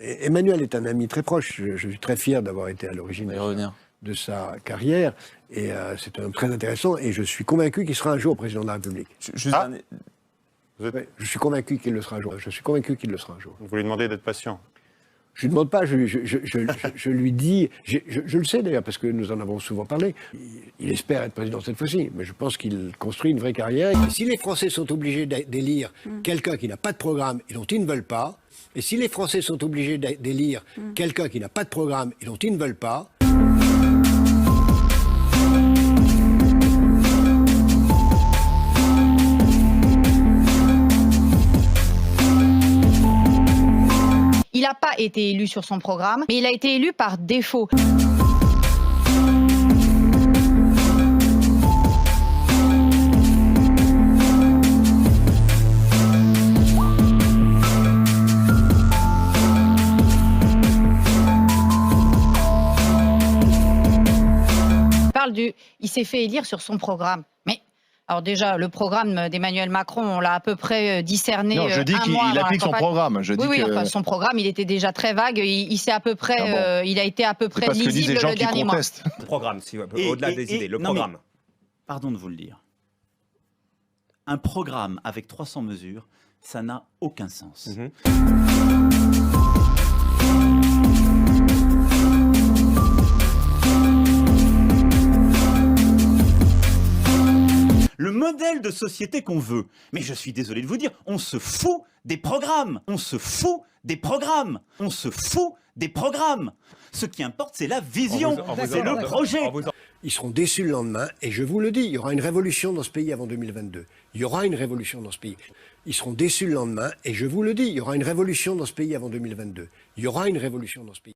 Emmanuel est un ami très proche. Je suis très fier d'avoir été à l'origine de sa carrière. Et c'est un homme très intéressant. Et je suis convaincu qu'il sera un jour président de la République. Je suis convaincu qu'il le sera un jour. Je suis convaincu qu'il le sera un jour. Vous lui demandez d'être patient. Je ne lui demande pas, je lui dis, je le sais d'ailleurs, parce que nous en avons souvent parlé, il espère être président cette fois-ci, mais je pense qu'il construit une vraie carrière. Et si les Français sont obligés d'élire quelqu'un qui n'a pas de programme et dont ils ne veulent pas, et si les Français sont obligés d'élire quelqu'un qui n'a pas de programme et dont ils ne veulent pas, il n'a pas été élu sur son programme, mais il a été élu par défaut. Il s'est fait élire sur son programme. Mais alors déjà, le programme d'Emmanuel Macron, on l'a à peu près discerné. Non, je dis qu'il applique son programme. Enfin, son programme, il était déjà très vague. Il s'est à peu près, il a été à peu près lisible le dernier mois. Le programme, au-delà des idées, le programme. Mais, pardon de vous le dire. Un programme avec 300 mesures, ça n'a aucun sens. Le modèle de société qu'on veut. Mais je suis désolé de vous dire, on se fout des programmes. On se fout des programmes. On se fout des programmes. Ce qui importe, c'est la vision, c'est le projet. Ils seront déçus le lendemain, et je vous le dis, il y aura une révolution dans ce pays avant 2022. Il y aura une révolution dans ce pays. Ils seront déçus le lendemain, et je vous le dis, il y aura une révolution dans ce pays avant 2022. Il y aura une révolution dans ce pays.